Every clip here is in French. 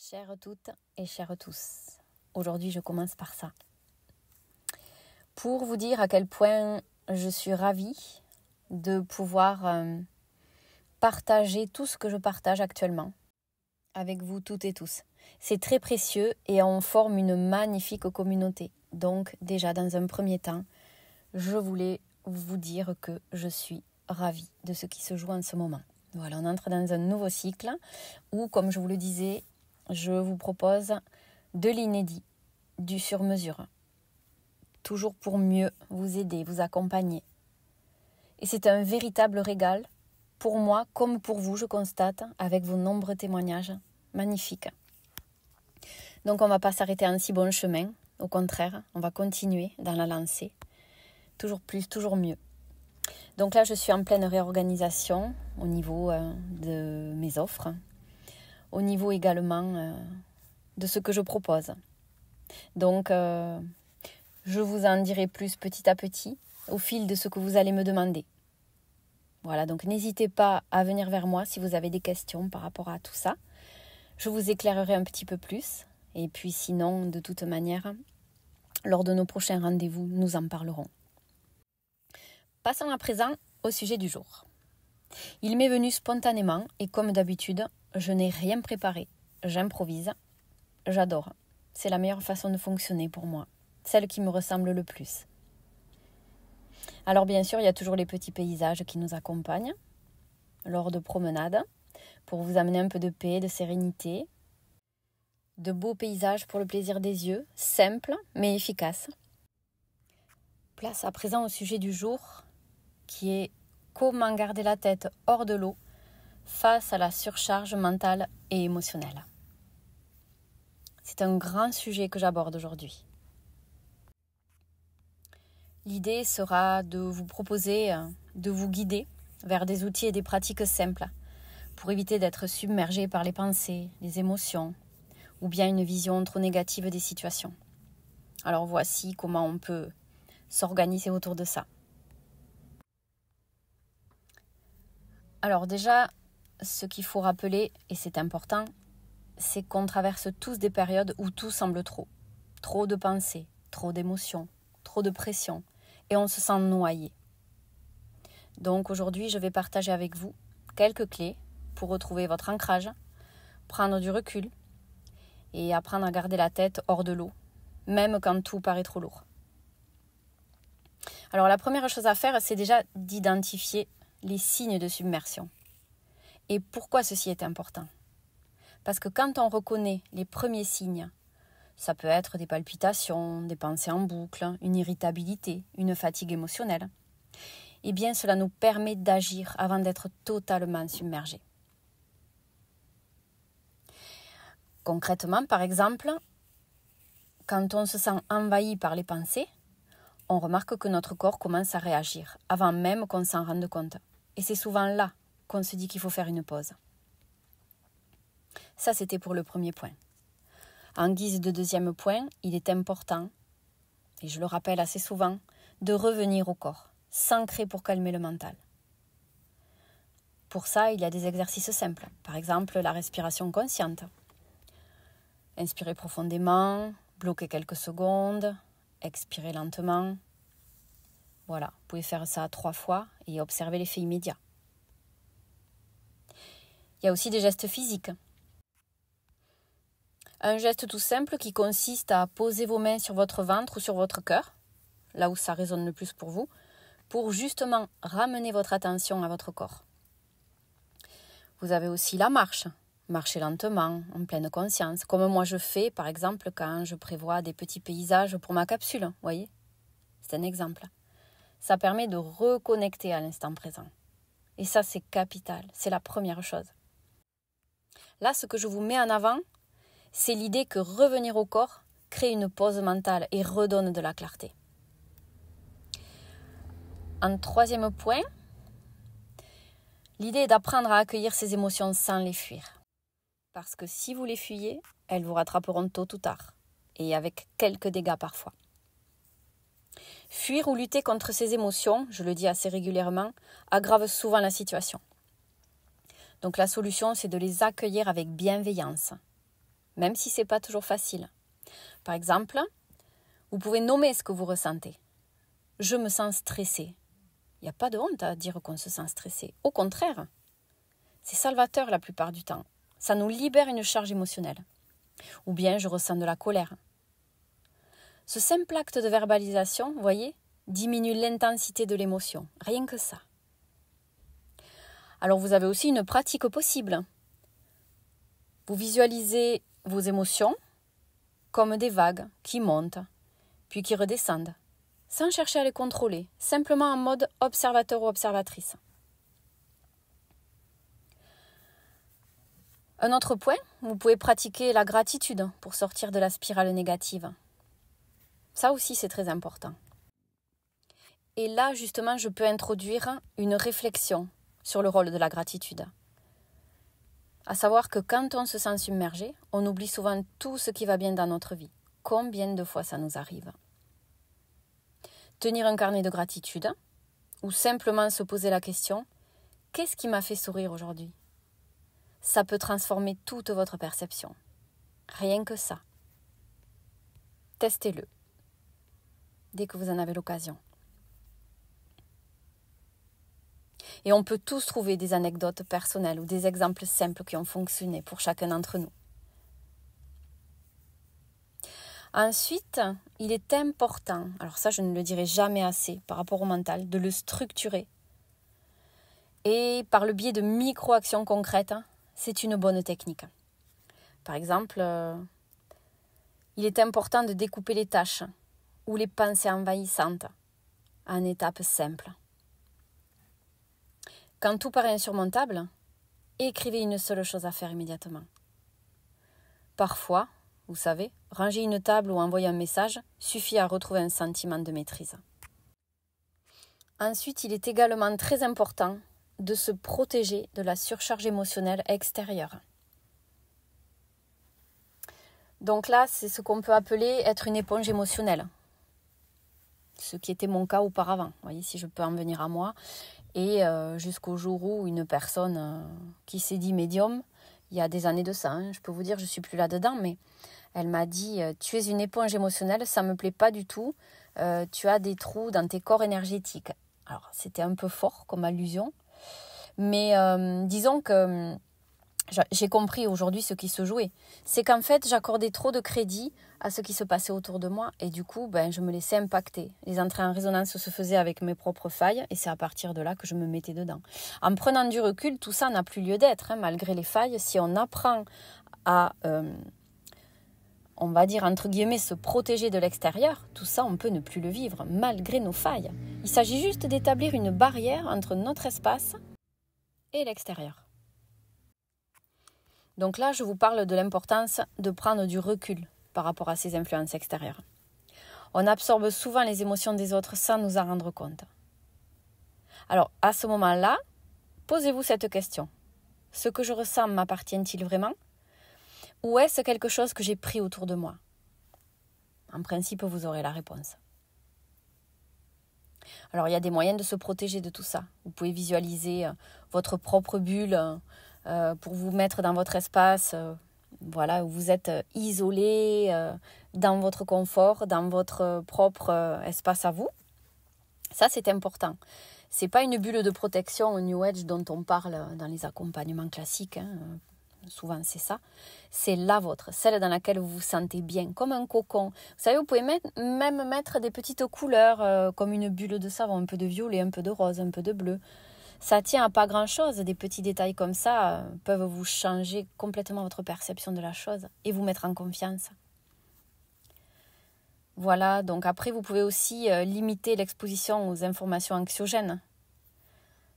Chères toutes et chers tous, aujourd'hui je commence par ça. Pour vous dire à quel point je suis ravie de pouvoir partager tout ce que je partage actuellement avec vous toutes et tous. C'est très précieux et on forme une magnifique communauté. Donc déjà dans un premier temps, je voulais vous dire que je suis ravie de ce qui se joue en ce moment. Voilà, on entre dans un nouveau cycle où, comme je vous le disais, je vous propose de l'inédit, du sur-mesure. Toujours pour mieux vous aider, vous accompagner. Et c'est un véritable régal, pour moi comme pour vous, je constate, avec vos nombreux témoignages magnifiques. Donc on ne va pas s'arrêter en si bon chemin, au contraire, on va continuer dans la lancée. Toujours plus, toujours mieux. Donc là, je suis en pleine réorganisation au niveau de mes offres, au niveau également de ce que je propose. Donc, je vous en dirai plus petit à petit au fil de ce que vous allez me demander. Voilà, donc n'hésitez pas à venir vers moi si vous avez des questions par rapport à tout ça. Je vous éclairerai un petit peu plus. Et puis sinon, de toute manière, lors de nos prochains rendez-vous, nous en parlerons. Passons à présent au sujet du jour. Il m'est venu spontanément et comme d'habitude, je n'ai rien préparé. J'improvise. J'adore. C'est la meilleure façon de fonctionner pour moi. Celle qui me ressemble le plus. Alors bien sûr, il y a toujours les petits paysages qui nous accompagnent lors de promenades pour vous amener un peu de paix, de sérénité. De beaux paysages pour le plaisir des yeux, simples mais efficaces. Place à présent au sujet du jour qui est comment garder la tête hors de l'eau face à la surcharge mentale et émotionnelle. C'est un grand sujet que j'aborde aujourd'hui. L'idée sera de vous proposer, de vous guider vers des outils et des pratiques simples pour éviter d'être submergé par les pensées, les émotions ou bien une vision trop négative des situations. Alors voici comment on peut s'organiser autour de ça. Alors déjà, ce qu'il faut rappeler, et c'est important, c'est qu'on traverse tous des périodes où tout semble trop. Trop de pensées, trop d'émotions, trop de pression, et on se sent noyé. Donc aujourd'hui, je vais partager avec vous quelques clés pour retrouver votre ancrage, prendre du recul et apprendre à garder la tête hors de l'eau, même quand tout paraît trop lourd. Alors la première chose à faire, c'est déjà d'identifier les signes de submersion. Et pourquoi ceci est important ? Parce que quand on reconnaît les premiers signes, ça peut être des palpitations, des pensées en boucle, une irritabilité, une fatigue émotionnelle, eh bien cela nous permet d'agir avant d'être totalement submergé. Concrètement, par exemple, quand on se sent envahi par les pensées, on remarque que notre corps commence à réagir, avant même qu'on s'en rende compte. Et c'est souvent là qu'on se dit qu'il faut faire une pause. Ça, c'était pour le premier point. En guise de deuxième point, il est important, et je le rappelle assez souvent, de revenir au corps, s'ancrer pour calmer le mental. Pour ça, il y a des exercices simples. Par exemple, la respiration consciente. Inspirez profondément, bloquez quelques secondes, expirez lentement. Voilà, vous pouvez faire ça 3 fois et observer l'effet immédiat. Il y a aussi des gestes physiques. Un geste tout simple qui consiste à poser vos mains sur votre ventre ou sur votre cœur, là où ça résonne le plus pour vous, pour justement ramener votre attention à votre corps. Vous avez aussi la marche. Marcher lentement, en pleine conscience, comme moi je fais par exemple quand je prévois des petits paysages pour ma capsule, voyez ? C'est un exemple. Ça permet de reconnecter à l'instant présent. Et ça, c'est capital, c'est la première chose. Là, ce que je vous mets en avant, c'est l'idée que revenir au corps crée une pause mentale et redonne de la clarté. En troisième point, l'idée est d'apprendre à accueillir ces émotions sans les fuir. Parce que si vous les fuyez, elles vous rattraperont tôt ou tard, et avec quelques dégâts parfois. Fuir ou lutter contre ces émotions, je le dis assez régulièrement, aggrave souvent la situation. Donc la solution, c'est de les accueillir avec bienveillance. même si ce n'est pas toujours facile. Par exemple, vous pouvez nommer ce que vous ressentez. Je me sens stressé. Il n'y a pas de honte à dire qu'on se sent stressé. Au contraire, c'est salvateur la plupart du temps. Ça nous libère une charge émotionnelle. Ou bien je ressens de la colère. Ce simple acte de verbalisation, vous voyez, diminue l'intensité de l'émotion. Rien que ça. Alors vous avez aussi une pratique possible. Vous visualisez vos émotions comme des vagues qui montent, puis qui redescendent, sans chercher à les contrôler, simplement en mode observateur ou observatrice. Un autre point, vous pouvez pratiquer la gratitude pour sortir de la spirale négative. Ça aussi, c'est très important. Et là, justement, je peux introduire une réflexion sur le rôle de la gratitude. À savoir que quand on se sent submergé, on oublie souvent tout ce qui va bien dans notre vie. Combien de fois ça nous arrive? Tenir un carnet de gratitude ou simplement se poser la question « Qu'est-ce qui m'a fait sourire aujourd'hui ?» Ça peut transformer toute votre perception. Rien que ça. Testez-le dès que vous en avez l'occasion. Et on peut tous trouver des anecdotes personnelles ou des exemples simples qui ont fonctionné pour chacun d'entre nous. Ensuite, il est important, alors ça je ne le dirai jamais assez par rapport au mental, de le structurer. Et par le biais de micro-actions concrètes, c'est une bonne technique. Par exemple, il est important de découper les tâches ou les pensées envahissantes en étapes simples. Quand tout paraît insurmontable, écrivez une seule chose à faire immédiatement. Parfois, vous savez, ranger une table ou envoyer un message suffit à retrouver un sentiment de maîtrise. Ensuite, il est également très important de se protéger de la surcharge émotionnelle extérieure. Donc là, c'est ce qu'on peut appeler être une éponge émotionnelle. Ce qui était mon cas auparavant. Vous voyez, si je peux en venir à moi. Et jusqu'au jour où une personne qui s'est dit médium, il y a des années de ça, je peux vous dire, je ne suis plus là-dedans, mais elle m'a dit « Tu es une éponge émotionnelle, ça ne me plaît pas du tout, tu as des trous dans tes corps énergétiques. » Alors, c'était un peu fort comme allusion, mais disons que j'ai compris aujourd'hui ce qui se jouait. C'est qu'en fait, j'accordais trop de crédit à ce qui se passait autour de moi et du coup, je me laissais impacter. Les entrées en résonance se faisaient avec mes propres failles et c'est à partir de là que je me mettais dedans. En prenant du recul, tout ça n'a plus lieu d'être, malgré les failles. Si on apprend à, on va dire entre guillemets, se protéger de l'extérieur, tout ça, on peut ne plus le vivre, malgré nos failles. Il s'agit juste d'établir une barrière entre notre espace et l'extérieur. Donc là, je vous parle de l'importance de prendre du recul par rapport à ces influences extérieures. On absorbe souvent les émotions des autres sans nous en rendre compte. Alors, à ce moment-là, posez-vous cette question. Ce que je ressens m'appartient-il vraiment? Ou est-ce quelque chose que j'ai pris autour de moi? En principe, vous aurez la réponse. Alors, il y a des moyens de se protéger de tout ça. Vous pouvez visualiser votre propre bulle pour vous mettre dans votre espace, où vous êtes isolé, dans votre confort, dans votre propre espace à vous. Ça, c'est important. Ce n'est pas une bulle de protection au New Age dont on parle dans les accompagnements classiques. Souvent, c'est ça. C'est la vôtre, celle dans laquelle vous vous sentez bien, comme un cocon. Vous savez, vous pouvez même mettre des petites couleurs, comme une bulle de savon, un peu de violet, un peu de rose, un peu de bleu. Ça tient à pas grand-chose. Des petits détails comme ça peuvent vous changer complètement votre perception de la chose et vous mettre en confiance. Voilà, donc après, vous pouvez aussi limiter l'exposition aux informations anxiogènes.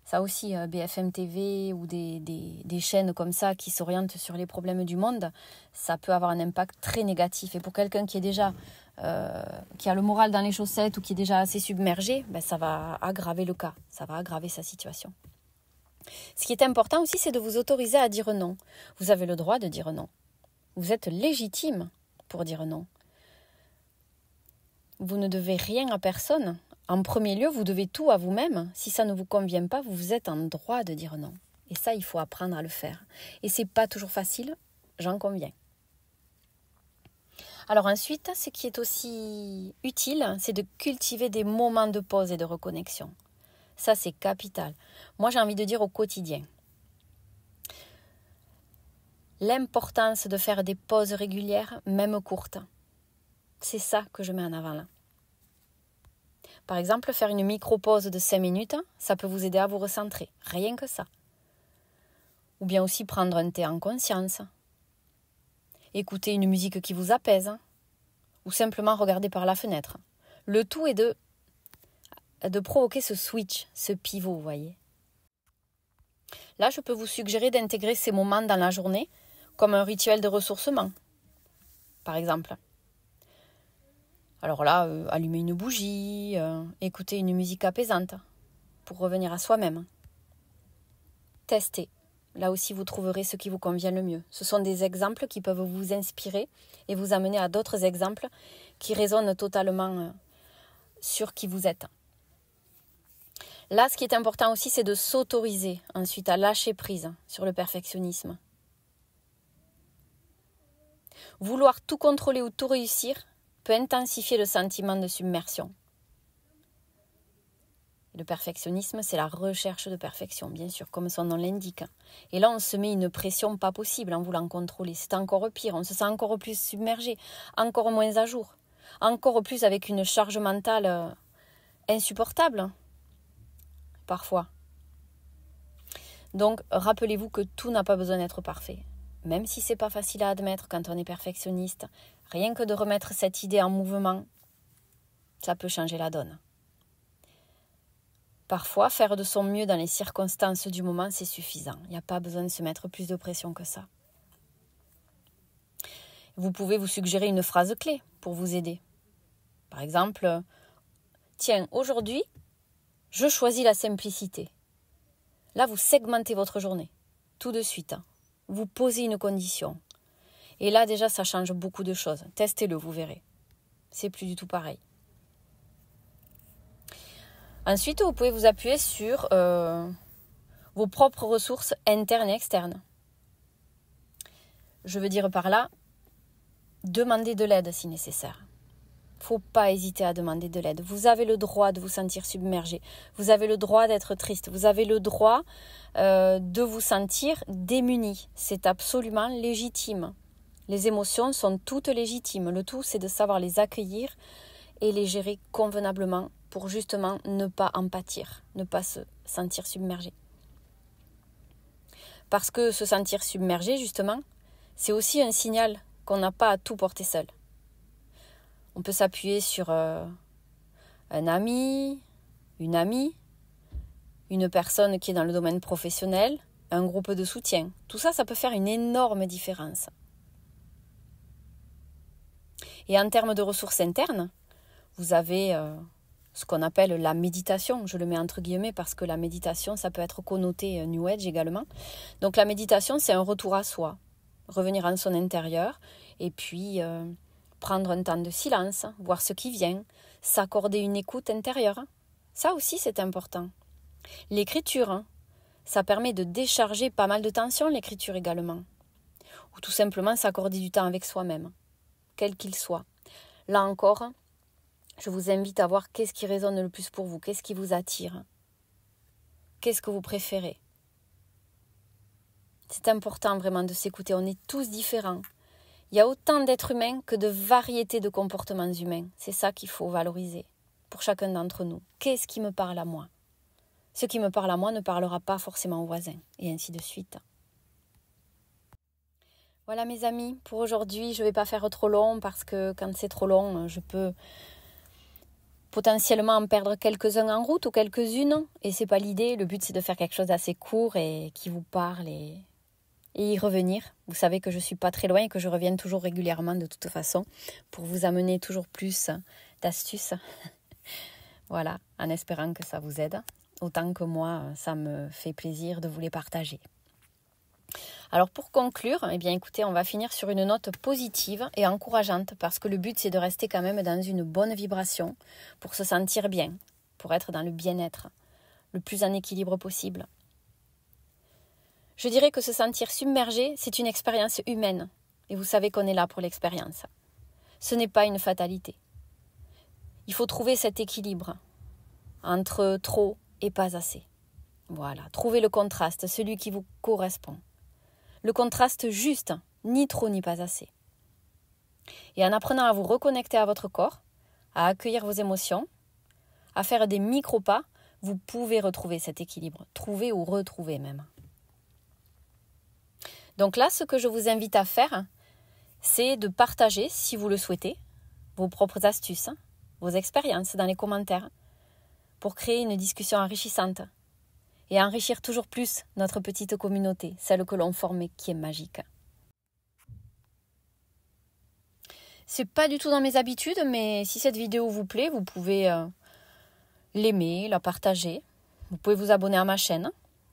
Ça aussi, BFM TV ou des chaînes comme ça qui s'orientent sur les problèmes du monde, ça peut avoir un impact très négatif. Et pour quelqu'un qui est déjà, qui a le moral dans les chaussettes ou qui est déjà assez submergé, ça va aggraver le cas, ça va aggraver sa situation. Ce qui est important aussi, c'est de vous autoriser à dire non. Vous avez le droit de dire non. Vous êtes légitime pour dire non. Vous ne devez rien à personne. En premier lieu, vous devez tout à vous-même. Si ça ne vous convient pas, vous êtes en droit de dire non. Et ça, il faut apprendre à le faire. Et c'est pas toujours facile, j'en conviens. Alors ensuite, ce qui est aussi utile, c'est de cultiver des moments de pause et de reconnexion. Ça, c'est capital. Moi, j'ai envie de dire au quotidien. L'importance de faire des pauses régulières, même courtes. C'est ça que je mets en avant là. Par exemple, faire une micro-pause de 5 minutes, ça peut vous aider à vous recentrer. Rien que ça. Ou bien aussi prendre un thé en conscience. Écouter une musique qui vous apaise. Ou simplement regarder par la fenêtre. Le tout est de provoquer ce switch, ce pivot, vous voyez. Là, je peux vous suggérer d'intégrer ces moments dans la journée comme un rituel de ressourcement, par exemple. Alors là, allumer une bougie, écouter une musique apaisante pour revenir à soi-même. Testez. Là aussi, vous trouverez ce qui vous convient le mieux. Ce sont des exemples qui peuvent vous inspirer et vous amener à d'autres exemples qui résonnent totalement sur qui vous êtes. Là, ce qui est important aussi, c'est de s'autoriser ensuite à lâcher prise sur le perfectionnisme. Vouloir tout contrôler ou tout réussir peut intensifier le sentiment de submersion. Le perfectionnisme, c'est la recherche de perfection, bien sûr, comme son nom l'indique. Et là, on se met une pression pas possible en voulant contrôler. C'est encore pire, on se sent encore plus submergé, encore moins à jour, encore plus avec une charge mentale insupportable, parfois. Donc, rappelez-vous que tout n'a pas besoin d'être parfait. Même si c'est pas facile à admettre quand on est perfectionniste, rien que de remettre cette idée en mouvement, ça peut changer la donne. Parfois, faire de son mieux dans les circonstances du moment, c'est suffisant. Il n'y a pas besoin de se mettre plus de pression que ça. Vous pouvez vous suggérer une phrase clé pour vous aider. Par exemple, tiens, aujourd'hui, je choisis la simplicité. Là, vous segmentez votre journée, tout de suite. Vous posez une condition. Et là, déjà, ça change beaucoup de choses. Testez-le, vous verrez. C'est plus du tout pareil. Ensuite, vous pouvez vous appuyer sur vos propres ressources internes et externes. Je veux dire par là, demandez de l'aide si nécessaire. Il ne faut pas hésiter à demander de l'aide. Vous avez le droit de vous sentir submergé. Vous avez le droit d'être triste. Vous avez le droit de vous sentir démuni. C'est absolument légitime. Les émotions sont toutes légitimes. Le tout, c'est de savoir les accueillir et les gérer convenablement pour justement ne pas en pâtir, ne pas se sentir submergé. Parce que se sentir submergé, justement, c'est aussi un signal qu'on n'a pas à tout porter seul. On peut s'appuyer sur un ami, une amie, une personne qui est dans le domaine professionnel, un groupe de soutien. Tout ça, ça peut faire une énorme différence. Et en termes de ressources internes, vous avez ce qu'on appelle la méditation. Je le mets entre guillemets parce que la méditation, ça peut être connoté New Age également. Donc la méditation, c'est un retour à soi, revenir en son intérieur et puis prendre un temps de silence, voir ce qui vient, s'accorder une écoute intérieure. Ça aussi, c'est important. L'écriture, ça permet de décharger pas mal de tension, l'écriture également. Ou tout simplement s'accorder du temps avec soi-même, quel qu'il soit. Là encore, je vous invite à voir qu'est-ce qui résonne le plus pour vous, qu'est-ce qui vous attire, qu'est-ce que vous préférez. C'est important vraiment de s'écouter, on est tous différents. Il y a autant d'êtres humains que de variétés de comportements humains. C'est ça qu'il faut valoriser pour chacun d'entre nous. Qu'est-ce qui me parle à moi ? Ce qui me parle à moi ne parlera pas forcément au voisin, et ainsi de suite. Voilà mes amis, pour aujourd'hui, je ne vais pas faire trop long parce que quand c'est trop long, je peux potentiellement en perdre quelques-uns en route ou quelques-unes. Et c'est pas l'idée, le but c'est de faire quelque chose d'assez court et qui vous parle et y revenir. Vous savez que je suis pas très loin et que je reviens toujours régulièrement de toute façon pour vous amener toujours plus d'astuces. Voilà, en espérant que ça vous aide. Autant que moi, ça me fait plaisir de vous les partager. Alors pour conclure, eh bien écoutez, on va finir sur une note positive et encourageante parce que le but c'est de rester quand même dans une bonne vibration pour se sentir bien, pour être dans le bien-être, le plus en équilibre possible. Je dirais que se sentir submergé, c'est une expérience humaine et vous savez qu'on est là pour l'expérience. Ce n'est pas une fatalité. Il faut trouver cet équilibre entre trop et pas assez. Voilà, trouvez le contraste, celui qui vous correspond. Le contraste juste, ni trop ni pas assez. Et en apprenant à vous reconnecter à votre corps, à accueillir vos émotions, à faire des micro-pas, vous pouvez retrouver cet équilibre, trouver ou retrouver même. Donc là, ce que je vous invite à faire, c'est de partager, si vous le souhaitez, vos propres astuces, vos expériences dans les commentaires, pour créer une discussion enrichissante et enrichir toujours plus notre petite communauté, celle que l'on forme et qui est magique. C'est pas du tout dans mes habitudes, mais si cette vidéo vous plaît, vous pouvez l'aimer, la partager. Vous pouvez vous abonner à ma chaîne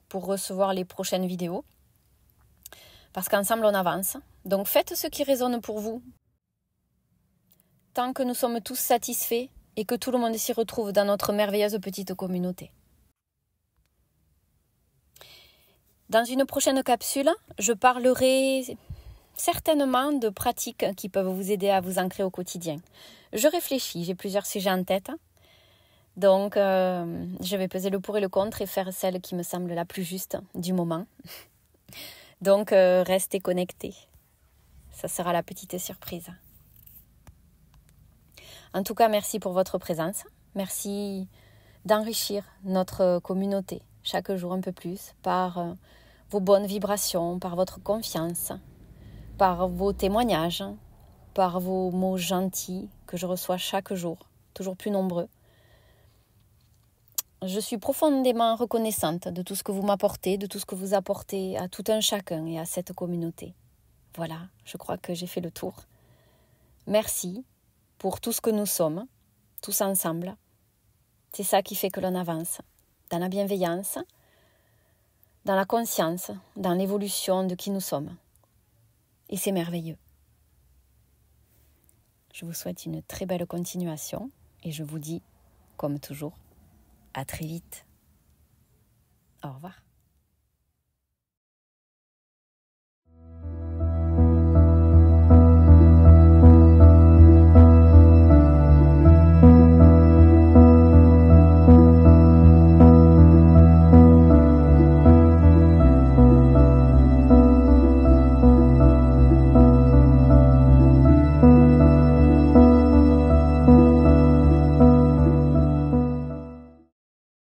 pour recevoir les prochaines vidéos. Parce qu'ensemble, on avance. Donc faites ce qui résonne pour vous. Tant que nous sommes tous satisfaits et que tout le monde s'y retrouve dans notre merveilleuse petite communauté. Dans une prochaine capsule, je parlerai certainement de pratiques qui peuvent vous aider à vous ancrer au quotidien. Je réfléchis, j'ai plusieurs sujets en tête. Donc, je vais peser le pour et le contre et faire celle qui me semble la plus juste du moment. Donc, restez connectés. Ça sera la petite surprise. En tout cas, merci pour votre présence. Merci d'enrichir notre communauté chaque jour un peu plus par vos bonnes vibrations, par votre confiance, par vos témoignages, par vos mots gentils que je reçois chaque jour, toujours plus nombreux. Je suis profondément reconnaissante de tout ce que vous m'apportez, de tout ce que vous apportez à tout un chacun et à cette communauté. Voilà, je crois que j'ai fait le tour. Merci pour tout ce que nous sommes, tous ensemble. C'est ça qui fait que l'on avance, dans la bienveillance, dans la conscience, dans l'évolution de qui nous sommes. Et c'est merveilleux. Je vous souhaite une très belle continuation et je vous dis, comme toujours, à très vite. Au revoir.